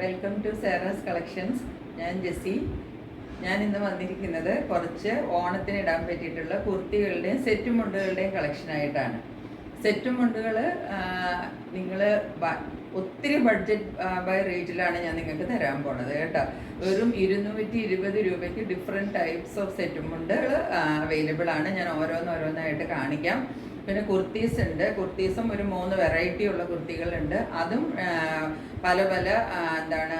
Welcome to Seras collections. ഞാൻ ജെസ്സി. ഞാൻ ഇന്ന് വന്നിരിക്കുന്നത് കുറച്ച് ഓണത്തിന് ഇടാൻ പറ്റിയിട്ടുള്ള കുർത്തികളുടെയും സെറ്റ് മുണ്ടുകളുടെയും കളക്ഷനായിട്ടാണ്. സെറ്റ് മുണ്ടുകൾ നിങ്ങൾ ഒത്തിരി ബഡ്ജറ്റ് ബൈ റേറ്റിലാണ് ഞാൻ നിങ്ങൾക്ക് തരാൻ പോണത് കേട്ടോ. വെറും 220 രൂപയ്ക്ക് ഡിഫറെൻറ്റ് ടൈപ്സ് ഓഫ് സെറ്റ് മുണ്ടുകൾ അവൈലബിൾ ആണ്. ഞാൻ ഓരോന്നോരോന്നായിട്ട് കാണിക്കാം. പിന്നെ കുർത്തീസ് ഉണ്ട്. കുർത്തീസും ഒരു 3 വെറൈറ്റി ഉള്ള കുർത്തികളുണ്ട്. അതും പല പല എന്താണ്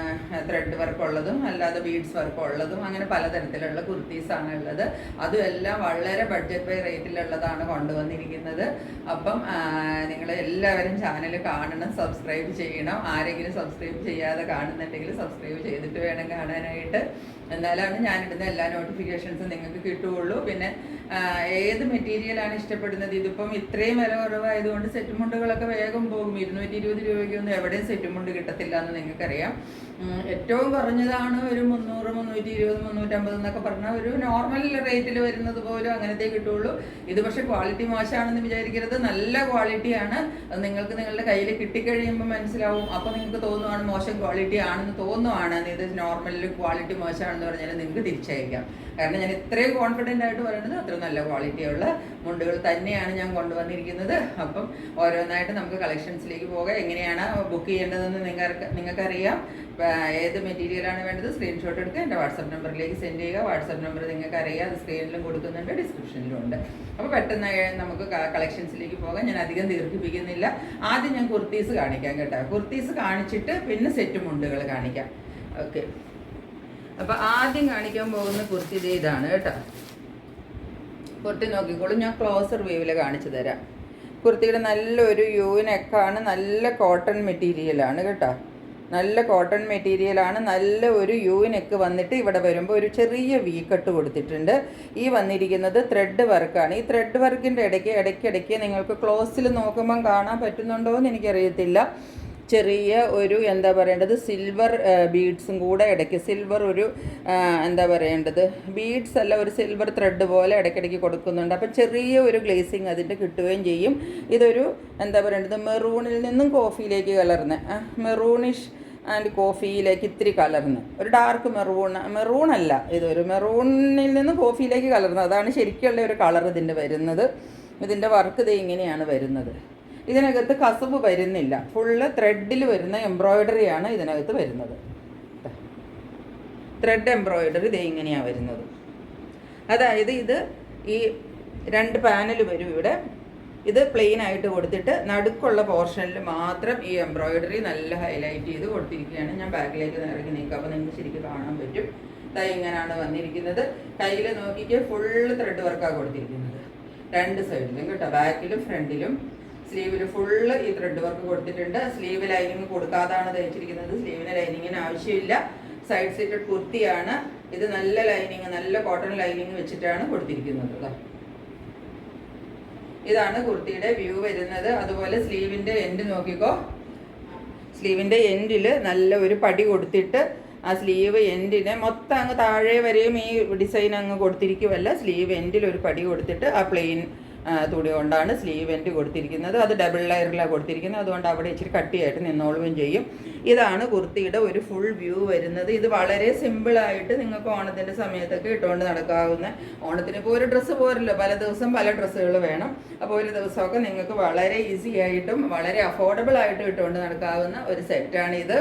ത്രെഡ് വർക്ക് ഉള്ളതും അല്ലാതെ ബീഡ്സ് വർക്ക് ഉള്ളതും അങ്ങനെ പലതരത്തിലുള്ള കുർത്തീസാണ് ഉള്ളത്. അതും എല്ലാം വളരെ ബഡ്ജറ്റ് ബൈ റേറ്റിലുള്ളതാണ് കൊണ്ടുവന്നിരിക്കുന്നത്. അപ്പം നിങ്ങൾ എല്ലാവരും ചാനൽ കാണണം, സബ്സ്ക്രൈബ് ചെയ്യണം. ആരെങ്കിലും സബ്സ്ക്രൈബ് ചെയ്യാതെ കാണുന്നുണ്ടെങ്കിൽ സബ്സ്ക്രൈബ് ചെയ്തിട്ട് വേണം കാണാനായിട്ട്. എന്നാലാണ് ഞാനിടുന്ന എല്ലാ നോട്ടിഫിക്കേഷൻസും നിങ്ങൾക്ക് കിട്ടുകയുള്ളൂ. പിന്നെ ഏത് മെറ്റീരിയലാണ് ഇഷ്ടപ്പെടുന്നത്? ഇതിപ്പം ഇത്രയും വില കുറവായതുകൊണ്ട് സെറ്റ് മുണ്ടുകളൊക്കെ വേഗം പോകും. 220 രൂപയ്ക്കൊന്നും എവിടെയും സെറ്റ് മുണ്ട് കിട്ടത്തില്ല എന്ന് നിങ്ങൾക്കറിയാം. ഏറ്റവും കുറഞ്ഞതാണ് ഒരു 300, 320, 350 എന്നൊക്കെ പറഞ്ഞാൽ ഒരു നോർമൽ റേറ്റിൽ വരുന്നത് പോലും അങ്ങനത്തെ കിട്ടുള്ളൂ. ഇത് പക്ഷേ ക്വാളിറ്റി മോശമാണെന്ന് വിചാരിക്കരുത്, നല്ല ക്വാളിറ്റിയാണ്. അത് നിങ്ങൾക്ക് നിങ്ങളുടെ കയ്യിൽ കിട്ടിക്കഴിയുമ്പോൾ മനസ്സിലാവും. അപ്പോൾ നിങ്ങൾക്ക് തോന്നുവാണ് മോശം ക്വാളിറ്റി ആണെന്ന് തോന്നുവാണ്, ഇത് നോർമലിൽ ക്വാളിറ്റി മോശമാണെന്ന് പറഞ്ഞാൽ നിങ്ങൾക്ക് തിരിച്ചയക്കാം. കാരണം ഞാൻ ഇത്രയും കോൺഫിഡൻ്റ് ആയിട്ട് പറയുന്നത് അത്ര നല്ല ക്വാളിറ്റിയുള്ള മുണ്ടുകൾ തന്നെയാണ് ഞാൻ കൊണ്ടുവന്നിരിക്കുന്നത്. അപ്പം ഓരോന്നായിട്ട് നമുക്ക് കളക്ഷൻസിലേക്ക് പോകാം. എങ്ങനെയാണ് ബുക്ക് ചെയ്യേണ്ടതെന്ന് നിങ്ങൾക്കറിയാം. ഏത് മെറ്റീരിയലാണ് വേണ്ടത് സ്ക്രീൻഷോട്ട് എടുക്കുക എൻ്റെ വാട്സപ്പ് നമ്പറിലേക്ക് സെൻഡ് ചെയ്യുക. വാട്സപ്പ് നമ്പർ നിങ്ങൾക്ക് അറിയാം, അത് സ്ക്രീനിലും കൊടുക്കുന്നുണ്ട്, ഡിസ്ക്രിപ്ഷനിലും ഉണ്ട്. അപ്പോൾ പെട്ടെന്ന് നമുക്ക് കളക്ഷൻസിലേക്ക് പോകാം. ഞാൻ അധികം ദീർഘിപ്പിക്കുന്നില്ല. ആദ്യം ഞാൻ കുർത്തീസ് കാണിക്കാം കേട്ടോ. കുർത്തീസ് കാണിച്ചിട്ട് പിന്നെ സെറ്റ് മുണ്ടുകൾ കാണിക്കാം. ഓക്കെ, അപ്പോൾ ആദ്യം കാണിക്കാൻ പോകുന്ന കുർത്തി ഇതാണ് കേട്ടോ. കുർത്തി നോക്കിക്കോളൂ, ഞാൻ ക്ലോസർ വ്യൂവിൽ കാണിച്ചു തരാം. കുർത്തിയുടെ നല്ലൊരു യു നെക്കാണ്, നല്ല കോട്ടൺ മെറ്റീരിയലാണ് കേട്ടോ. നല്ല കോട്ടൺ മെറ്റീരിയലാണ്. നല്ല ഒരു യു നെക്ക് വന്നിട്ട് ഇവിടെ വരുമ്പോൾ ഒരു ചെറിയ വി കട്ട് കൊടുത്തിട്ടുണ്ട്. ഈ വന്നിരിക്കുന്നത് ത്രെഡ് വർക്കാണ്. ഈ ത്രെഡ് വർക്കിൻ്റെ ഇടയ്ക്കിടയ്ക്ക് നിങ്ങൾക്ക് ക്ലോസിൽ നോക്കുമ്പം കാണാൻ പറ്റുന്നുണ്ടോ എന്ന് എനിക്കറിയത്തില്ല. ചെറിയ ഒരു എന്താ പറയേണ്ടത് സിൽവർ ബീഡ്സും കൂടെ ഇടയ്ക്ക് സിൽവർ ഒരു എന്താ പറയേണ്ടത് ബീഡ്സ് അല്ല, ഒരു സിൽവർ ത്രെഡ് പോലെ ഇടയ്ക്കിടയ്ക്ക് കൊടുക്കുന്നുണ്ട്. അപ്പം ചെറിയ ഒരു ഗ്ലേസിങ് അതിൻ്റെ കിട്ടുകയും ചെയ്യും. ഇതൊരു എന്താ പറയേണ്ടത് മെറൂണിൽ നിന്നും കോഫിയിലേക്ക് കലർന്ന് മെറൂണിഷ് ആൻഡ് കോഫിയിലേക്ക് ഇത്തിരി കലർന്ന് ഒരു ഡാർക്ക് മെറൂണല്ല, ഇതൊരു മെറൂണിൽ നിന്ന് കോഫിയിലേക്ക് കലർന്ന്, അതാണ് ശരിക്കുള്ള ഒരു കളർ ഇതിൻ്റെ വരുന്നത്. ഇതിൻ്റെ വർക്ക് ഇത് ഇങ്ങനെയാണ് വരുന്നത്. ഇതിനകത്ത് കസവ് വരുന്നില്ല, ഫുള്ള് ത്രെഡിൽ വരുന്ന എംബ്രോയിഡറിയാണ് ഇതിനകത്ത് വരുന്നത്. ത്രെഡ് എംബ്രോയിഡറി ഇത് ഇങ്ങനെയാണ് വരുന്നത്. അതായത് ഇത് ഈ 2 പാനൽ വരും ഇവിടെ. ഇത് പ്ലെയിൻ ആയിട്ട് കൊടുത്തിട്ട് നടുക്കുള്ള പോർഷനിൽ മാത്രം ഈ എംബ്രോയിഡറി നല്ല ഹൈലൈറ്റ് ചെയ്ത് കൊടുത്തിരിക്കുകയാണ്. ഞാൻ ബാക്കിലേക്ക് ഇറങ്ങി നീക്കാം, അപ്പോൾ നിങ്ങൾക്ക് ശരിക്കും കാണാൻ പറ്റും. ഇങ്ങനെയാണ് വന്നിരിക്കുന്നത്. കയ്യിൽ നോക്കിയിട്ട് ഫുള്ള് ത്രെഡ് വർക്കാണ് കൊടുത്തിരിക്കുന്നത് 2 സൈഡിലും കേട്ടോ, ബാക്കിലും ഫ്രണ്ടിലും. സ്ലീവിൽ ഫുള്ള് ഈ ത്രെഡ് വർക്ക് കൊടുത്തിട്ടുണ്ട്. സ്ലീവ് ലൈനിങ് കൊടുക്കാതാണ് തയ്ച്ചിരിക്കുന്നത്. സ്ലീവിന് ലൈനിങ്ങിന് ആവശ്യമില്ല. സൈഡ് സൈറ്റഡ് കുർത്തിയാണ് ഇത്. നല്ല ലൈനിങ്, നല്ല കോട്ടൺ ലൈനിങ് വെച്ചിട്ടാണ് കൊടുത്തിരിക്കുന്നത്. ഇതാണ് കുർത്തിയുടെ വ്യൂ വരുന്നത്. അതുപോലെ സ്ലീവിൻ്റെ എൻഡ് നോക്കിക്കോ. സ്ലീവിൻ്റെ എൻഡിൽ നല്ല ഒരു പടി കൊടുത്തിട്ട് ആ സ്ലീവ് എൻഡിനെ മൊത്തം അങ്ങ് താഴെ വരെയും ഈ ഡിസൈൻ അങ്ങ് കൊടുത്തിരിക്കുമല്ല. സ്ലീവ് എൻഡിൽ ഒരു പടി കൊടുത്തിട്ട് ആ പ്ലെയിൻ തുണി കൊണ്ടാണ് സ്ലീവ് എൻഡ് കൊടുത്തിരിക്കുന്നത്. അത് ഡബിൾ ലെയറിലാണ് കൊടുത്തിരിക്കുന്നത്. അതുകൊണ്ട് അവിടെ ഇച്ചിരി കട്ടിയായിട്ട് നിന്നോളുകയും ചെയ്യും. ഇതാണ് കുർത്തിയുടെ ഒരു ഫുൾ വ്യൂ വരുന്നത്. ഇത് വളരെ സിമ്പിളായിട്ട് നിങ്ങൾക്ക് ഓണത്തിൻ്റെ സമയത്തൊക്കെ ഇട്ടുകൊണ്ട് നടക്കാവുന്ന, ഓണത്തിന് ഇപ്പോൾ ഒരു ഡ്രസ്സ് പോരല്ലോ, പല ദിവസം പല ഡ്രസ്സുകൾ വേണം. അപ്പോൾ ഒരു ദിവസമൊക്കെ നിങ്ങൾക്ക് വളരെ ഈസി ആയിട്ടും വളരെ അഫോർഡബിൾ ആയിട്ടും ഇട്ടുകൊണ്ട് നടക്കാവുന്ന ഒരു സെറ്റാണ് ഇത്.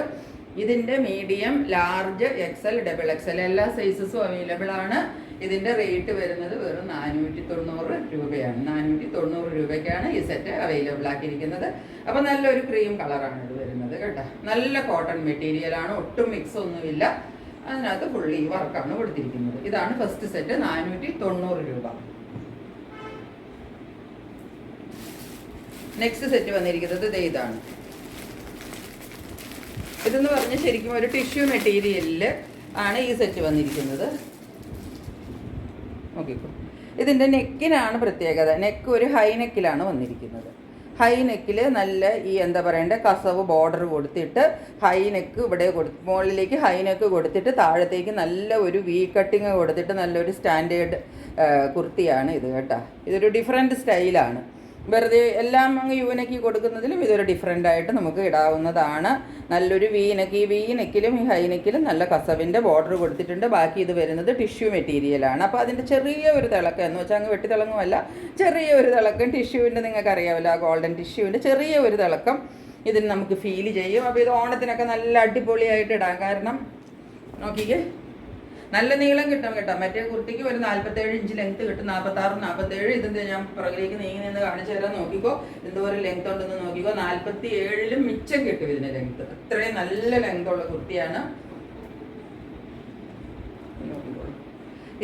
ഇതിൻ്റെ medium, large, XL, double XL എല്ലാ സൈസസും അവൈലബിൾ ആണ്. ഇതിൻ്റെ റേറ്റ് വരുന്നത് വെറും 490 രൂപയാണ്. 490 രൂപയ്ക്കാണ് ഈ സെറ്റ് അവൈലബിൾ ആക്കിയിരിക്കുന്നത്. അപ്പോൾ നല്ലൊരു ക്രീം കളറാണ് ഇത് വരുന്നത് കേട്ടോ. നല്ല കോട്ടൺ മെറ്റീരിയലാണ്, ഒട്ടും മിക്സ് ഒന്നുമില്ല. അതിനകത്ത് ഫുള്ളി വർക്കാണ് കൊടുത്തിരിക്കുന്നത്. ഇതാണ് ഫസ്റ്റ് സെറ്റ്, 490 രൂപ. നെക്സ്റ്റ് സെറ്റ് വന്നിരിക്കുന്നത് ഇതാണ്. ഇതെന്ന് പറഞ്ഞാൽ ശരിക്കും ഒരു ടിഷ്യൂ മെറ്റീരിയലിൽ ആണ് ഈ സെറ്റ് വന്നിരിക്കുന്നത്. നോക്കിക്കോ, ഇതിൻ്റെ നെക്കിനാണ് പ്രത്യേകത. നെക്ക് ഒരു ഹൈ നെക്കിലാണ് വന്നിരിക്കുന്നത്. ഹൈ നെക്കിൽ നല്ല ഈ എന്താ പറയേണ്ടത് കസവ് ബോർഡർ കൊടുത്തിട്ട് ഹൈ നെക്ക് ഇവിടെ മുകളിലേക്ക് ഹൈ നെക്ക് കൊടുത്തിട്ട് താഴത്തേക്ക് നല്ല ഒരു വി കട്ടിങ് കൊടുത്തിട്ട് നല്ലൊരു സ്റ്റാൻഡേർഡ് കുർത്തിയാണ് ഇത് കേട്ടോ. ഇതൊരു ഡിഫറെൻറ്റ് സ്റ്റൈലാണ്. വെറുതെ എല്ലാം അങ്ങ് യൂനക്കി കൊടുക്കുന്നതിലും ഇതൊരു ഡിഫറെൻ്റ് ആയിട്ട് നമുക്ക് ഇടാവുന്നതാണ്. നല്ലൊരു വീനക്ക്, ഈ വീനക്കിലും ഈ ഹൈനെക്കിലും നല്ല കസവിൻ്റെ ബോർഡർ കൊടുത്തിട്ടുണ്ട്. ബാക്കി ഇത് വരുന്നത് ടിഷ്യൂ മെറ്റീരിയലാണ്. അപ്പോൾ അതിൻ്റെ ചെറിയ ഒരു തിളക്കം എന്ന് വെച്ചാൽ അങ്ങ് വെട്ടിത്തിളങ്ങുമല്ല, ചെറിയ ഒരു തിളക്കം ടിഷ്യൂവിൻ്റെ നിങ്ങൾക്ക് അറിയാമല്ലോ, ആ ഗോൾഡൻ ടിഷ്യൂവിൻ്റെ ചെറിയ ഒരു തിളക്കം ഇതിന് നമുക്ക് ഫീൽ ചെയ്യും. അപ്പോൾ ഇത് ഓണത്തിനൊക്കെ നല്ല അടിപൊളിയായിട്ട് ഇടാം. കാരണം നോക്കിക്കേ, നല്ല നീളം കിട്ടും കേട്ടോ. മറ്റേ കുർത്തിക്ക് ഒരു 47 ഇഞ്ച് ലെങ്ത് കിട്ടും, 46, 47. ഇതിൻ്റെ ഞാൻ പുറകിലേക്ക് നീങ്ങി നിന്ന് കാണിച്ചു തരാൻ നോക്കിക്കോ, എന്തോരം ലെങ്ത് ഉണ്ടെന്ന് നോക്കിക്കോ. 47-ലും മിച്ചം കിട്ടും ഇതിന് ലെങ്ത്. അത്രയും നല്ല ലെങ്ത് ഉള്ള കുർത്തിയാണ്.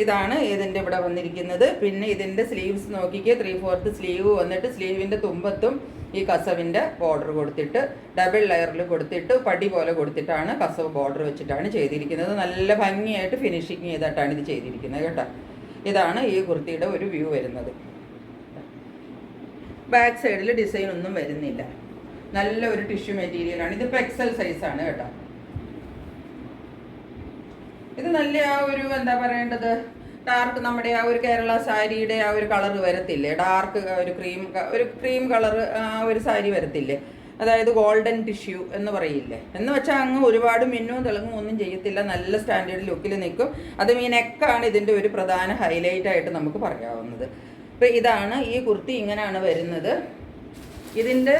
ഇതാണ് ഇതിൻ്റെ ഇവിടെ വന്നിരിക്കുന്നത്. പിന്നെ ഇതിൻ്റെ സ്ലീവ്സ് നോക്കിക്കേ, 3/4 സ്ലീവ് വന്നിട്ട് സ്ലീവിൻ്റെ തുമ്പത്തും ഈ കസവിൻ്റെ ബോർഡർ കൊടുത്തിട്ട് ഡബിൾ ലെയറിൽ കൊടുത്തിട്ട് പടി പോലെ കൊടുത്തിട്ടാണ് കസവ് ബോർഡർ വെച്ചിട്ടാണ് ചെയ്തിരിക്കുന്നത്. നല്ല ഭംഗിയായിട്ട് ഫിനിഷിങ് ചെയ്തിട്ടാണ് ഇത് ചെയ്തിരിക്കുന്നത് കേട്ടോ. ഇതാണ് ഈ കുർത്തിയുടെ ഒരു വ്യൂ വരുന്നത്. ബാക്ക് സൈഡിൽ ഡിസൈൻ ഒന്നും വരുന്നില്ല. നല്ല ഒരു ടിഷ്യൂ മെറ്റീരിയലാണ്. ഇതിപ്പോൾ എക്സൽ സൈസാണ് കേട്ടോ. ഇത് നല്ല ആ ഒരു എന്താ പറയേണ്ടത്, ഡാർക്ക് നമ്മുടെ ആ ഒരു കേരള സാരിയുടെ ആ ഒരു കളർ വരത്തില്ലേ, ഡാർക്ക് ഒരു ക്രീം കളർ ആ ഒരു സാരി വരത്തില്ലേ, അതായത് ഗോൾഡൻ ടിഷ്യൂ എന്ന് പറയില്ലേ, എന്ന് വെച്ചാൽ അങ്ങ് ഒരുപാട് മിന്നും തിളങ്ങും ഒന്നും ചെയ്യത്തില്ല, നല്ല സ്റ്റാൻഡേർഡ് ലുക്കിൽ നിൽക്കും. അതും ഈ നെക്കാണ് ഇതിൻ്റെ ഒരു പ്രധാന ഹൈലൈറ്റ് ആയിട്ട് നമുക്ക് പറയാവുന്നത്. അപ്പോൾ ഇതാണ് ഈ കുർത്തി, ഇങ്ങനെയാണ് വരുന്നത്. ഇതിൻ്റെ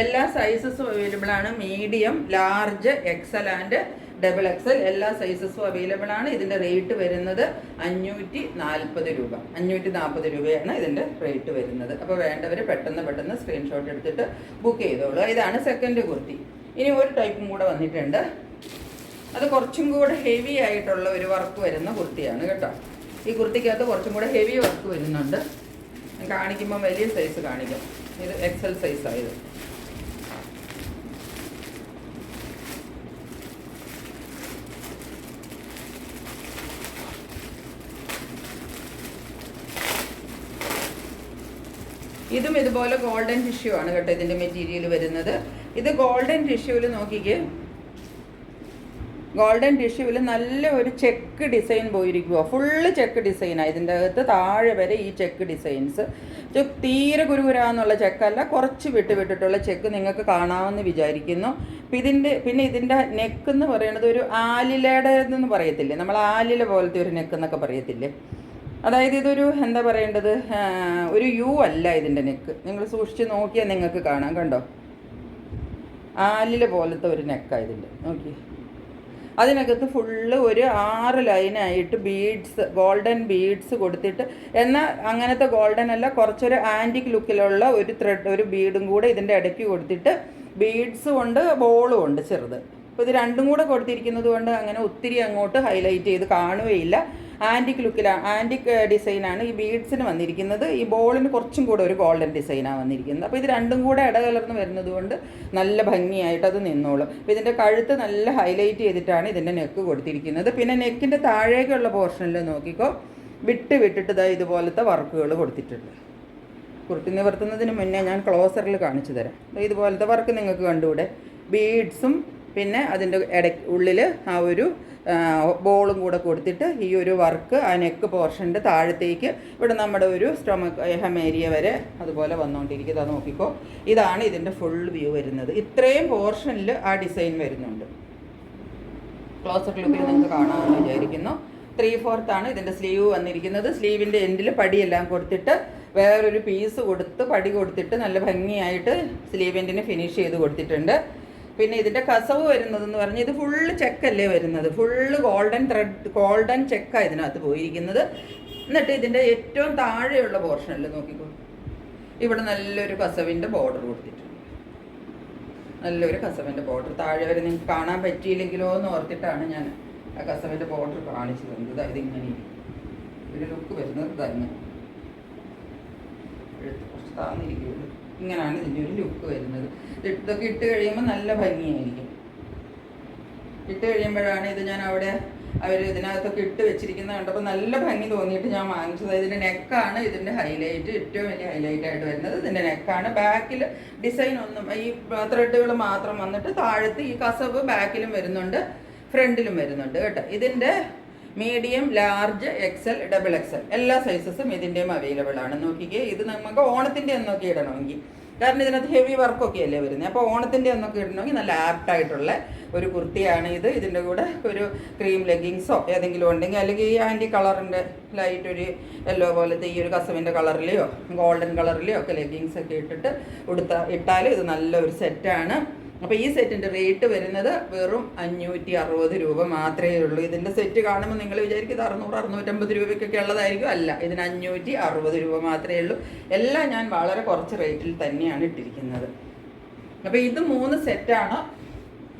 എല്ലാ സൈസസും അവൈലബിൾ ആണ്. Medium, large, Excel and double XL എല്ലാ സൈസസും അവൈലബിൾ ആണ്. ഇതിൻ്റെ റേറ്റ് വരുന്നത് 540 രൂപ. 540 രൂപയാണ് ഇതിൻ്റെ റേറ്റ് വരുന്നത്. അപ്പോൾ വേണ്ടവർ പെട്ടെന്ന് സ്ക്രീൻഷോട്ട് എടുത്തിട്ട് ബുക്ക് ചെയ്തോളൂ. ഇതാണ് സെക്കൻഡ് കുർത്തി. ഇനി ഒരു ടൈപ്പും കൂടെ വന്നിട്ടുണ്ട്. അത് കുറച്ചും കൂടെ ഹെവി ആയിട്ടുള്ള ഒരു വർക്ക് വരുന്ന കുർത്തിയാണ് കേട്ടോ. ഈ കുർത്തിക്കകത്ത് കുറച്ചും കൂടെ ഹെവി വർക്ക് വരുന്നുണ്ട്. കാണിക്കുമ്പോൾ വലിയ സൈസ് കാണിക്കാം. ഇത് എക്സൽ സൈസായത്. ഇതും ഇതുപോലെ ഗോൾഡൻ ടിഷ്യൂ ആണ് കേട്ടോ ഇതിൻ്റെ മെറ്റീരിയൽ വരുന്നത്. ഇത് ഗോൾഡൻ ടിഷ്യൂവിൽ നോക്കിക്കേ, ഗോൾഡൻ ടിഷ്യൂവിൽ നല്ല ഒരു ചെക്ക് ഡിസൈൻ പോയിരിക്കുമോ, ഫുള്ള് ചെക്ക് ഡിസൈനാണ് ഇതിൻ്റെ അകത്ത്. താഴെ വരെ ഈ ചെക്ക് ഡിസൈൻസ്, തീരെ കുരുകുരാന്നുള്ള ചെക്കല്ല, കുറച്ച് വിട്ടിട്ടുള്ള ചെക്ക് നിങ്ങൾക്ക് കാണാമെന്ന് വിചാരിക്കുന്നു. പിന്നെ ഇതിൻ്റെ നെക്ക് എന്ന് പറയുന്നത് ഒരു ആലിലയുടെ എന്ന് പറയത്തില്ലേ, നമ്മൾ ആലില പോലത്തെ ഒരു നെക്ക് എന്നൊക്കെ പറയത്തില്ലേ, അതായത് ഇതൊരു എന്താ പറയേണ്ടത്, ഒരു യു അല്ല ഇതിൻ്റെ നെക്ക്. നിങ്ങൾ സൂക്ഷിച്ച് നോക്കിയാൽ നിങ്ങൾക്ക് കാണാം, കണ്ടോ, ആലില പോലത്തെ ഒരു നെക്കാണ് ഇതിൻ്റെ. നോക്കി, അതിനകത്ത് ഫുള്ള് ഒരു 6 ലൈനായിട്ട് ബീഡ്സ്, ഗോൾഡൻ ബീഡ്സ് കൊടുത്തിട്ട്, എന്നാൽ അങ്ങനത്തെ ഗോൾഡൻ അല്ല, കുറച്ചൊരു ആൻറ്റിക് ലുക്കിലുള്ള ഒരു ത്രെഡ്, ഒരു ബീഡും കൂടെ ഇതിൻ്റെ ഇടയ്ക്ക് കൊടുത്തിട്ട്, ബീഡ്സും ഉണ്ട് ബോളും ഉണ്ട് ചെറുത്. അപ്പോൾ ഇത് രണ്ടും കൂടെ കൊടുത്തിരിക്കുന്നത് കൊണ്ട് അങ്ങനെ ഒത്തിരി അങ്ങോട്ട് ഹൈലൈറ്റ് ചെയ്ത് കാണുകയില്ല. ആൻറ്റിക് ലുക്കിലാണ്, ആൻറ്റിക് ഡിസൈനാണ് ഈ ബീഡ്സിന് വന്നിരിക്കുന്നത്. ഈ ബോളിന് കുറച്ചും കൂടെ ഒരു ഗോൾഡൻ ഡിസൈനാണ് വന്നിരിക്കുന്നത്. അപ്പോൾ ഇത് രണ്ടും കൂടെ ഇടകലർന്ന് വരുന്നത് കൊണ്ട് നല്ല ഭംഗിയായിട്ട് അത് നിന്നോളും. അപ്പോൾ ഇതിൻ്റെ കഴുത്ത് നല്ല ഹൈലൈറ്റ് ചെയ്തിട്ടാണ് ഇതിൻ്റെ നെക്ക് കൊടുത്തിരിക്കുന്നത്. പിന്നെ നെക്കിൻ്റെ താഴേക്കുള്ള പോർഷനിൽ നോക്കിക്കോ, വിട്ടിട്ട് ഇതുപോലത്തെ വർക്കുകൾ കൊടുത്തിട്ടുണ്ട്. കുർത്തി നിവർത്തുന്നതിന് മുന്നേ ഞാൻ ക്ലോസറിൽ കാണിച്ചു തരാം. ഇതുപോലത്തെ വർക്ക് നിങ്ങൾക്ക് കണ്ടുകൂടെ, ബീഡ്സും പിന്നെ അതിൻ്റെ ഉള്ളിൽ ആ ഒരു ബോളും കൂടെ കൊടുത്തിട്ട് ഈ ഒരു വർക്ക് ആ നെക്ക് പോർഷൻ്റെ താഴത്തേക്ക് ഇവിടെ നമ്മുടെ ഒരു സ്റ്റൊമക്ക് ഹെം ഏരിയ വരെ അതുപോലെ വന്നുകൊണ്ടിരിക്കുക. അത് നോക്കിക്കോ, ഇതാണ് ഇതിൻ്റെ ഫുൾ വ്യൂ വരുന്നത്. ഇത്രയും പോർഷനിൽ ആ ഡിസൈൻ വരുന്നുണ്ട്. ക്ലോസർ ലുക്കിൽ നിങ്ങൾക്ക് കാണാമെന്ന് വിചാരിക്കുന്നു. 3/4 ആണ് ഇതിൻ്റെ സ്ലീവ് വന്നിരിക്കുന്നത്. സ്ലീവിൻ്റെ എൻഡിൽ പടിയെല്ലാം കൊടുത്തിട്ട് വേറൊരു പീസ് കൊടുത്ത് പടി കൊടുത്തിട്ട് നല്ല ഭംഗിയായിട്ട് സ്ലീവിൻ്റെ ഫിനിഷ് ചെയ്ത് കൊടുത്തിട്ടുണ്ട്. പിന്നെ ഇതിൻ്റെ കസവ് വരുന്നതെന്ന് പറഞ്ഞാൽ ഇത് ഫുള്ള് ചെക്കല്ലേ വരുന്നത്, ഫുള്ള് ഗോൾഡൻ ത്രെഡ്, ഗോൾഡൻ ചെക്കാണ് ഇതിനകത്ത് പോയിരിക്കുന്നത്. എന്നിട്ട് ഇതിൻ്റെ ഏറ്റവും താഴെയുള്ള പോർഷനിൽ നോക്കിക്കോ, ഇവിടെ നല്ലൊരു കസവിൻ്റെ ബോർഡർ കൊടുത്തിട്ടുണ്ട്. നല്ലൊരു കസവിൻ്റെ ബോർഡർ താഴെ വരെ നിങ്ങൾക്ക് കാണാൻ പറ്റിയില്ലെങ്കിലോ എന്ന് ഓർത്തിട്ടാണ് ഞാൻ ആ കസവിൻ്റെ ബോർഡർ കാണിച്ചു തന്നത്. ഇതിങ്ങനെ ഒരു ലുക്ക് വരുന്നത് തന്നെ കുറച്ച് താന്നിരിക്കുള്ളൂ. ഇങ്ങനെയാണ് ഇതിൻ്റെ ഒരു ലുക്ക് വരുന്നത്. ഇതൊക്കെ ഇട്ട് കഴിയുമ്പോൾ നല്ല ഭംഗിയായിരിക്കും. ഇട്ട് കഴിയുമ്പോഴാണ് ഇത് ഞാൻ അവിടെ അവർ ഇതിനകത്തൊക്കെ ഇട്ട് വെച്ചിരിക്കുന്നത് കണ്ടപ്പോൾ നല്ല ഭംഗി തോന്നിയിട്ട് ഞാൻ വാങ്ങിച്ചത്. ഇതിൻ്റെ നെക്കാണ് ഇതിൻ്റെ ഹൈലൈറ്റ്, ഏറ്റവും വലിയ ഹൈലൈറ്റ് ആയിട്ട് വരുന്നത് ഇതിൻ്റെ നെക്കാണ്. ബാക്കിൽ ഡിസൈൻ ഒന്നും, ഈ ത്രെഡുകൾ മാത്രം വന്നിട്ട് താഴത്ത് ഈ കസവ് ബാക്കിലും വരുന്നുണ്ട്, ഫ്രണ്ടിലും വരുന്നുണ്ട് കേട്ടോ. ഇതിൻ്റെ medium, large, XL, double XL എല്ലാ സൈസസും ഇതിൻ്റെയും അവൈലബിൾ ആണ്. നോക്കിക്കേ, ഇത് നമുക്ക് ഓണത്തിൻ്റെ ഒന്നൊക്കെ ഇടണമെങ്കിൽ, കാരണം ഇതിനകത്ത് ഹെവി വർക്കൊക്കെ അല്ലേ വരുന്നത്. അപ്പോൾ ഓണത്തിൻ്റെ ഒന്നൊക്കെ ഇടണമെങ്കിൽ നല്ല ആപ്റ്റായിട്ടുള്ള ഒരു കുർത്തിയാണ് ഇത്. ഇതിൻ്റെ കൂടെ ഒരു ക്രീം ലെഗിങ്സോ ഏതെങ്കിലും ഉണ്ടെങ്കിൽ, അല്ലെങ്കിൽ ഈ ആൻറ്റി കളറിൻ്റെ ലൈറ്റ് ഒരു യെല്ലോ പോലത്തെ ഈ ഒരു കസവിൻ്റെ കളറിലെയോ ഗോൾഡൻ കളറിലെയോ ഒക്കെ ലെഗിങ്സ് ഒക്കെ ഇട്ടാൽ ഇത് നല്ലൊരു സെറ്റാണ്. അപ്പോൾ ഈ സെറ്റിൻ്റെ റേറ്റ് വരുന്നത് വെറും 560 രൂപ മാത്രമേ ഉള്ളൂ. ഇതിൻ്റെ സെറ്റ് കാണുമ്പോൾ നിങ്ങൾ വിചാരിക്കും ഇത് 600-650 രൂപയ്ക്കൊക്കെ ഉള്ളതായിരിക്കും. അല്ല, ഇതിന് 560 രൂപ മാത്രമേ ഉള്ളൂ. എല്ലാം ഞാൻ വളരെ കുറച്ച് റേറ്റിൽ തന്നെയാണ് ഇട്ടിരിക്കുന്നത്. അപ്പോൾ ഇത് 3 സെറ്റാണ്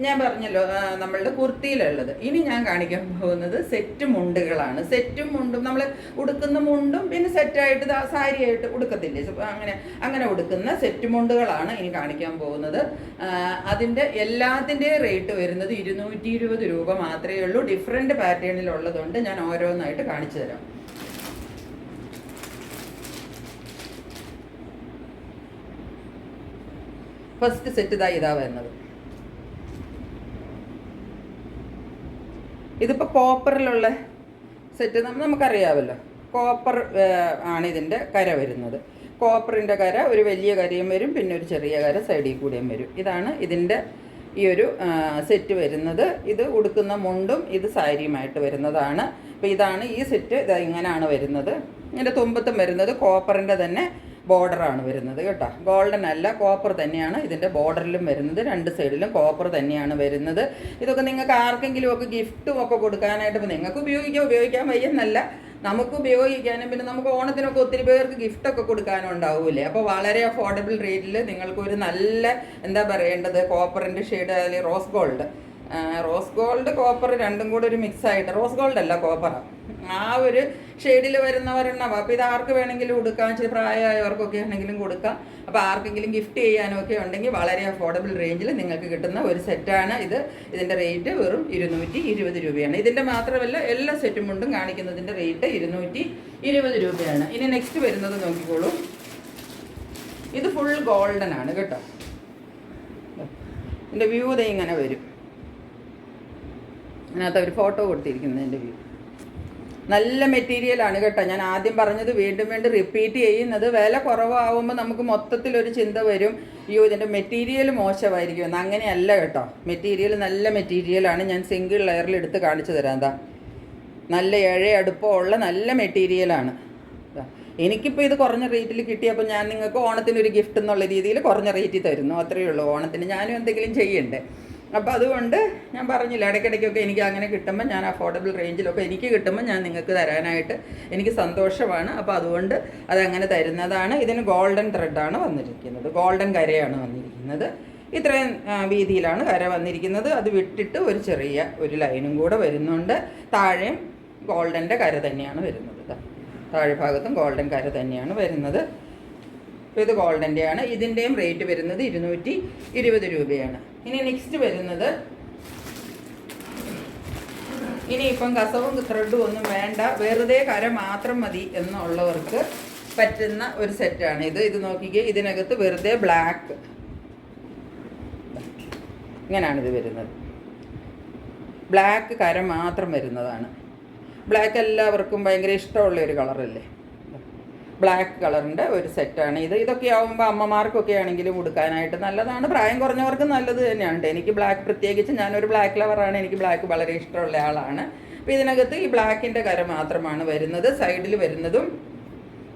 ഞാൻ പറഞ്ഞല്ലോ നമ്മളുടെ കുർത്തിയിലുള്ളത്. ഇനി ഞാൻ കാണിക്കാൻ പോകുന്നത് സെറ്റ് മുണ്ടുകളാണ്. സെറ്റും മുണ്ടും നമ്മൾ ഉടുക്കുന്ന മുണ്ടും പിന്നെ സെറ്റായിട്ട് സാരിയായിട്ട് ഉടുക്കത്തില്ലേ, അങ്ങനെ ഉടുക്കുന്ന സെറ്റ് മുണ്ടുകളാണ് ഇനി കാണിക്കാൻ പോകുന്നത്. അതിൻ്റെ എല്ലാത്തിൻ്റെയും റേറ്റ് വരുന്നത് 220 രൂപ മാത്രമേ ഉള്ളൂ. ഡിഫറെൻറ്റ് പാറ്റേണിലുള്ളതുകൊണ്ട് ഞാൻ ഓരോന്നായിട്ട് കാണിച്ചു തരാം. ഫസ്റ്റ് സെറ്റ് ഇതാ വരുന്നത്. ഇതിപ്പോൾ കോപ്പറിലുള്ള സെറ്റ് നമുക്കറിയാമല്ലോ. കോപ്പർ ആണ് ഇതിൻ്റെ കര വരുന്നത്. കോപ്പറിൻ്റെ കര ഒരു വലിയ കരയും വരും, പിന്നെ ഒരു ചെറിയ കര സൈഡിൽ കൂടെയും വരും. ഇതാണ് ഇതിൻ്റെ ഈ ഒരു സെറ്റ് വരുന്നത്. ഇത് ഉടുക്കുന്ന മുണ്ടും ഇത് സാരിയുമായിട്ട് വരുന്നതാണ്. അപ്പോൾ ഇതാണ് ഈ സെറ്റ്. ഇത് ഇങ്ങനെയാണ് വരുന്നത്. ഇതിൻ്റെ തുമ്പത്തും വരുന്നത് കോപ്പറിൻ്റെ തന്നെ ബോർഡറാണ് വരുന്നത് കേട്ടോ. ഗോൾഡൻ അല്ല, കോപ്പർ തന്നെയാണ് ഇതിൻ്റെ ബോർഡറിലും വരുന്നത്. 2 സൈഡിലും കോപ്പർ തന്നെയാണ് വരുന്നത്. ഇതൊക്കെ നിങ്ങൾക്ക് ആർക്കെങ്കിലും ഒക്കെ ഗിഫ്റ്റും ഒക്കെ കൊടുക്കാനായിട്ട്, ഇപ്പോൾ നിങ്ങൾക്ക് ഉപയോഗിക്കാൻ വയ്യെന്നല്ല, നമുക്ക് ഉപയോഗിക്കാനും പിന്നെ നമുക്ക് ഓണത്തിനൊക്കെ ഒത്തിരി പേർക്ക് ഗിഫ്റ്റൊക്കെ കൊടുക്കാനും ഉണ്ടാവൂലേ. അപ്പോൾ വളരെ അഫോർഡബിൾ റേറ്റിൽ നിങ്ങൾക്കൊരു നല്ല എന്താ പറയേണ്ടത് കോപ്പറിൻ്റെ ഷെയ്ഡ്, അല്ലെങ്കിൽ റോസ് ഗോൾഡ് കോപ്പർ രണ്ടും കൂടെ ഒരു മിക്സായിട്ട്, റോസ് ഗോൾഡ് അല്ല കോപ്പറാണ്, ആ ഒരു ഷെയ്ഡിൽ വരുന്നവരെണ്ണ. അപ്പോൾ ഇത് ആർക്ക് വേണമെങ്കിലും കൊടുക്കാം, ഇച്ചിരി പ്രായമായവർക്കൊക്കെ ആണെങ്കിലും കൊടുക്കാം. അപ്പോൾ ആർക്കെങ്കിലും ഗിഫ്റ്റ് ചെയ്യാനും ഒക്കെ ഉണ്ടെങ്കിൽ വളരെ അഫോർഡബിൾ റേഞ്ചിൽ നിങ്ങൾക്ക് കിട്ടുന്ന ഒരു സെറ്റാണ് ഇത്. ഇതിൻ്റെ റേറ്റ് വെറും 220 രൂപയാണ്. ഇതിൻ്റെ മാത്രമല്ല എല്ലാ സെറ്റും കൊണ്ടും കാണിക്കുന്നതിൻ്റെ റേറ്റ് 220 രൂപയാണ്. ഇനി നെക്സ്റ്റ് വരുന്നത് നോക്കിക്കോളൂ. ഇത് ഫുൾ ഗോൾഡൻ ആണ് കേട്ടോ. ഇതിൻ്റെ വ്യൂ ദേ ഇങ്ങനെ വരും. അതിനകത്ത് ഒരു ഫോട്ടോ കൊടുത്തിരിക്കുന്നതിൻ്റെ വ്യൂ. നല്ല മെറ്റീരിയലാണ് കേട്ടോ. ഞാൻ ആദ്യം പറഞ്ഞത് വീണ്ടും റിപ്പീറ്റ് ചെയ്യുന്നത്, വില കുറവാകുമ്പോൾ നമുക്ക് മൊത്തത്തിലൊരു ചിന്ത വരും, അയ്യോ ഇതിൻ്റെ മെറ്റീരിയൽ മോശമായിരിക്കും എന്ന്. അങ്ങനെയല്ല കേട്ടോ. മെറ്റീരിയൽ നല്ല മെറ്റീരിയലാണ്. ഞാൻ സിംഗിൾ ലെയറിൽ എടുത്ത് കാണിച്ചു തരാം. എന്താ നല്ല അടുപ്പമുള്ള നല്ല മെറ്റീരിയലാണ്. എനിക്കിപ്പോൾ ഇത് കുറഞ്ഞ റേറ്റിൽ കിട്ടിയപ്പോൾ ഞാൻ നിങ്ങൾക്ക് ഓണത്തിനൊരു ഗിഫ്റ്റ് എന്നുള്ള രീതിയിൽ കുറഞ്ഞ റേറ്റിൽ തരുന്നു, അത്രയേ ഉള്ളൂ. ഓണത്തിന് ഞാനും എന്തെങ്കിലും ചെയ്യണ്ടേ. അപ്പോൾ അതുകൊണ്ട് ഞാൻ പറഞ്ഞില്ല, ഇടയ്ക്കിടയ്ക്കൊക്കെ എനിക്ക് അങ്ങനെ കിട്ടുമ്പോൾ, ഞാൻ അഫോർഡബിൾ റേഞ്ചിലൊക്കെ എനിക്ക് കിട്ടുമ്പോൾ ഞാൻ നിങ്ങൾക്ക് തരാനായിട്ട് എനിക്ക് സന്തോഷമാണ്. അപ്പോൾ അതുകൊണ്ട് അതങ്ങനെ തരുന്നതാണ്. ഇതിന് ഗോൾഡൻ ത്രെഡാണ് വന്നിരിക്കുന്നത്, ഗോൾഡൻ കരയാണ് വന്നിരിക്കുന്നത്. ഇത്രയും വീതിയിലാണ് കര വന്നിരിക്കുന്നത്. അത് വിട്ടിട്ട് ഒരു ചെറിയ ഒരു ലൈനും കൂടെ വരുന്നുണ്ട്. താഴെയും ഗോൾഡൻ്റെ കര തന്നെയാണ് വരുന്നത്. താഴെ ഭാഗത്തും ഗോൾഡൻ കര തന്നെയാണ് വരുന്നത്. അപ്പോൾ ഇത് ഗോൾഡൻ്റെയാണ്. ഇതിൻ്റെയും റേറ്റ് വരുന്നത് 220 രൂപയാണ്. ഇനി നെക്സ്റ്റ് വരുന്നത്, ഇനിയിപ്പം കസവും ത്രെഡും ഒന്നും വേണ്ട, വെറുതെ കര മാത്രം മതി എന്നുള്ളവർക്ക് പറ്റുന്ന ഒരു സെറ്റാണ് ഇത്. ഇത് നോക്കിക്കേ, ഇതിനകത്ത് വെറുതെ ബ്ലാക്ക് ഇങ്ങനെയാണിത് വരുന്നത്. ബ്ലാക്ക് കര മാത്രം വരുന്നതാണ്. ബ്ലാക്ക് എല്ലാവർക്കും ഭയങ്കര ഇഷ്ടമുള്ള ഒരു കളറല്ലേ. ബ്ലാക്ക് കളറിൻ്റെ ഒരു സെറ്റാണ് ഇത്. ഇതൊക്കെ ആകുമ്പോൾ അമ്മമാർക്കൊക്കെ ആണെങ്കിലും കൊടുക്കാനായിട്ട് നല്ലതാണ്. പ്രായം കുറഞ്ഞവർക്ക് നല്ലത് തന്നെയാണ്. എനിക്ക് ബ്ലാക്ക് പ്രത്യേകിച്ച്, ഞാനൊരു ബ്ലാക്ക് ലവറാണ്, എനിക്ക് ബ്ലാക്ക് വളരെ ഇഷ്ടമുള്ള ആളാണ്. അപ്പോൾ ഇതിനകത്ത് ഈ ബ്ലാക്കിൻ്റെ കര മാത്രമാണ് വരുന്നത്. സൈഡിൽ വരുന്നതും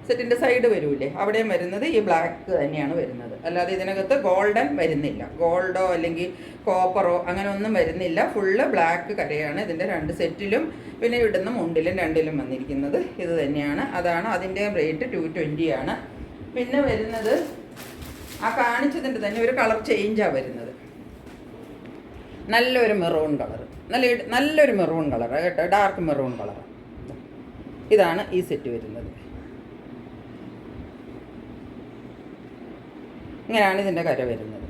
സെറ്റിൻ്റെ സൈഡ് വരൂലേ, അവിടെയും വരുന്നത് ഈ ബ്ലാക്ക് തന്നെയാണ് വരുന്നത്. അല്ലാതെ ഇതിനകത്ത് ഗോൾഡൻ വരുന്നില്ല, ഗോൾഡോ അല്ലെങ്കിൽ കോപ്പറോ അങ്ങനെ ഒന്നും വരുന്നില്ല. ഫുള്ള് ബ്ലാക്ക് കരയാണ് ഇതിൻ്റെ 2 സെറ്റിലും പിന്നെ ഇടുന്ന മുണ്ടിലും രണ്ടിലും വന്നിരിക്കുന്നത് ഇത് തന്നെയാണ്. അതാണ് അതിൻ്റെ റേറ്റ് 220 ആണ്. പിന്നെ വരുന്നത് ആ കാണിച്ചതിൻ്റെ തന്നെ ഒരു കളർ ചേഞ്ചാണ് വരുന്നത്. നല്ലൊരു മെറൂൺ കളർ, നല്ലൊരു മെറൂൺ കളറാണ് കേട്ടോ, ഡാർക്ക് മെറൂൺ കളറാണ്. ഇതാണ് ഈ സെറ്റ് വരുന്നത്. ഇങ്ങനെയാണ് ഇതിൻ്റെ കര വരുന്നത്.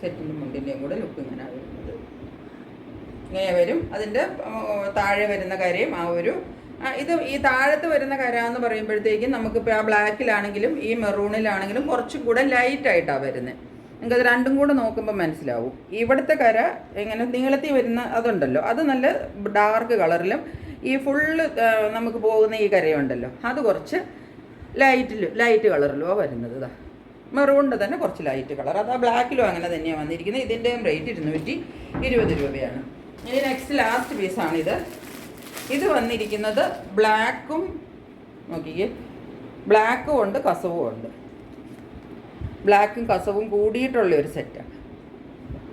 സെറ്റിൻ്റെ മുണ്ടിൻ്റെയും കൂടെ ലുക്ക് ഇങ്ങനെയാണ് വരുന്നത്. ഇങ്ങനെ വരും. അതിൻ്റെ താഴെ വരുന്ന കരയും ആ ഒരു ഇത് ഈ താഴത്ത് വരുന്ന കര എന്ന് പറയുമ്പോഴത്തേക്കും നമുക്കിപ്പോൾ ആ ബ്ലാക്കിലാണെങ്കിലും ഈ മെറൂണിലാണെങ്കിലും കുറച്ചും കൂടെ ലൈറ്റായിട്ടാണ് വരുന്നത്. നിങ്ങൾക്കത് രണ്ടും കൂടെ നോക്കുമ്പോൾ മനസ്സിലാവും. ഇവിടുത്തെ കര ഇങ്ങനെ നീളത്തിൽ വരുന്ന അതുണ്ടല്ലോ, അത് നല്ല ഡാർക്ക് കളറിലും ഈ ഫുള്ള് നമുക്ക് പോകുന്ന ഈ കരയുണ്ടല്ലോ അത് കുറച്ച് ലൈറ്റ് കളറിലോ വരുന്നത്. ഇതാ മെറൂണിൻ്റെ തന്നെ കുറച്ച് ലൈറ്റ് കളർ, അത് ആ ബ്ലാക്കിലും അങ്ങനെ തന്നെയാണ് വന്നിരിക്കുന്നത്. ഇതിൻ്റെയും റേറ്റ് 220 രൂപയാണ്. ഇനി നെക്സ്റ്റ് ലാസ്റ്റ് പീസാണിത്. ഇത് വന്നിരിക്കുന്നത് ബ്ലാക്കും, നോക്കിക്കേ, ബ്ലാക്കും ഉണ്ട് കസവും ഉണ്ട്. ബ്ലാക്കും കസവും കൂടിയിട്ടുള്ള ഒരു സെറ്റാണ്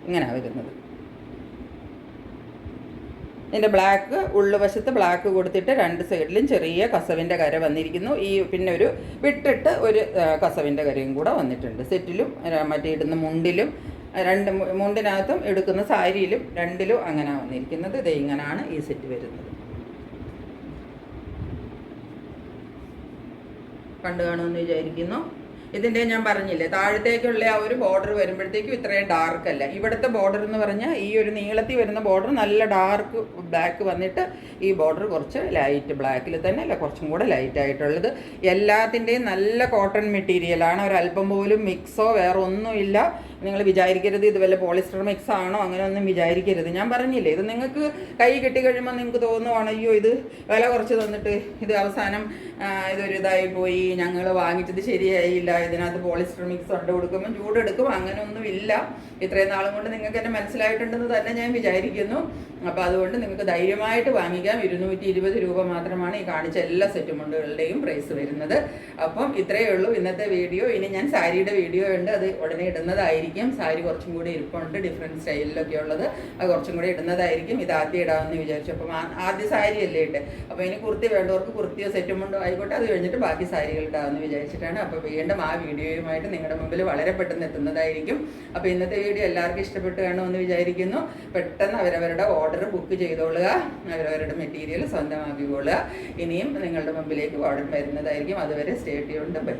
ഇങ്ങനെയാണ് വരുന്നത്. ഇതിൻ്റെ ബ്ലാക്ക് ഉള്ളുവശത്ത് ബ്ലാക്ക് കൊടുത്തിട്ട് രണ്ട് സൈഡിലും ചെറിയ കസവിൻ്റെ കര വന്നിരിക്കുന്നു. ഈ പിന്നെ ഒരു വിട്ടിട്ട് ഒരു കസവിൻ്റെ കരയും കൂടെ വന്നിട്ടുണ്ട്. സെറ്റിലും മറ്റേ ഇടുന്ന മുണ്ടിലും മുണ്ടിനകത്തും എടുക്കുന്ന സാരിയിലും രണ്ടിലും അങ്ങനെ വന്നിരിക്കുന്നത്. ഇത് ഇങ്ങനെയാണ് ഈ സെറ്റ് വരുന്നത്. കണ്ടു കാണുമെന്ന് വിചാരിക്കുന്നു. ഇതിൻ്റെ ഞാൻ പറഞ്ഞില്ലേ, താഴത്തേക്കുള്ള ആ ഒരു ബോർഡർ വരുമ്പോഴത്തേക്കും ഇത്രയും ഡാർക്ക് അല്ല. ഇവിടുത്തെ ബോർഡർ എന്ന് പറഞ്ഞാൽ ഈ ഒരു നീളത്തിൽ വരുന്ന ബോർഡർ നല്ല ഡാർക്ക് ബ്ലാക്ക് വന്നിട്ട് ഈ ബോർഡർ കുറച്ച് ലൈറ്റ് ബ്ലാക്കിൽ തന്നെ അല്ല കുറച്ചും കൂടെ ലൈറ്റ് ആയിട്ടുള്ളത്. എല്ലാത്തിൻ്റെയും നല്ല കോട്ടൺ മെറ്റീരിയലാണ്. ഒരല്പം പോലും മിക്സോ വേറെ ഒന്നുമില്ല. നിങ്ങൾ വിചാരിക്കരുത് ഇത് വല്ല പോളിസ്റ്റർ മിക്സ് ആണോ, അങ്ങനെ ഒന്നും വിചാരിക്കരുത്. ഞാൻ പറഞ്ഞില്ലേ, ഇത് നിങ്ങൾക്ക് കൈ കിട്ടി കഴിയുമ്പോൾ നിങ്ങൾക്ക് തോന്നുവാണ് അയ്യോ ഇത് വില കുറച്ച് തന്നിട്ട് ഇത് അവസാനം ഇതൊരു ഇതായി പോയി, ഞങ്ങൾ വാങ്ങിച്ചത് ശരിയായില്ല, ഇതിനകത്ത് പോളിസ്റ്റർ മിക്സ് ഉണ്ട്, കൊടുക്കുമ്പോൾ ചൂടെടുക്കും. അങ്ങനെയൊന്നും ഇല്ല. ഇത്രയും നാളും കൊണ്ട് നിങ്ങൾക്ക് എന്നെ മനസ്സിലായിട്ടുണ്ടെന്ന് തന്നെ ഞാൻ വിചാരിക്കുന്നു. അപ്പോൾ അതുകൊണ്ട് നിങ്ങൾക്ക് ധൈര്യമായിട്ട് വാങ്ങിക്കാം. 220 രൂപ മാത്രമാണ് ഈ കാണിച്ച എല്ലാ സെറ്റ് മുണ്ടുകളുടെയും പ്രൈസ് വരുന്നത്. അപ്പം ഇത്രയേ ഉള്ളൂ ഇന്നത്തെ വീഡിയോ. ഇനി ഞാൻ സാരിയുടെ വീഡിയോ ഉണ്ട്, അത് ഉടനെ ഇടുന്നതായിരിക്കും. സാരി കുറച്ചും കൂടി ഇരിപ്പുണ്ട്, ഡിഫറെൻറ്റ് സ്റ്റൈലിലൊക്കെ ഉള്ളത്, അത് കുറച്ചും കൂടി ഇടുന്നതായിരിക്കും. ഇത് ആദ്യം ഇടാമെന്ന് വിചാരിച്ചു. അപ്പം ആദ്യ സാരി അല്ലേ ഇട്ട്, അപ്പോൾ ഇനി കുർത്തി വേണ്ടവർക്ക് കുർത്തിയോ സെറ്റും മുണ്ടോ ആയിക്കോട്ടെ, അത് കഴിഞ്ഞിട്ട് ബാക്കി സാരികൾ ഇടാമെന്ന് വിചാരിച്ചിട്ടാണ്. അപ്പോൾ വീണ്ടും ആ വീഡിയോയുമായിട്ട് നിങ്ങളുടെ മുമ്പിൽ വളരെ പെട്ടെന്ന് എത്തുന്നതായിരിക്കും. അപ്പോൾ ഇന്നത്തെ വീഡിയോ എല്ലാവർക്കും ഇഷ്ടപ്പെട്ട് കാണുമെന്ന് വിചാരിക്കുന്നു. പെട്ടെന്ന് അവരവരുടെ ഓർഡർ ബുക്ക് ചെയ്തോളുക, അവരവരുടെ മെറ്റീരിയൽ സ്വന്തമാക്കിക്കൊള്ളുക. ഇനിയും നിങ്ങളുടെ മുമ്പിലേക്ക് ഓർഡർ വരുന്നതായിരിക്കും. അതുവരെ സ്റ്റേ ട്യൂൺഡ്. ബൈ.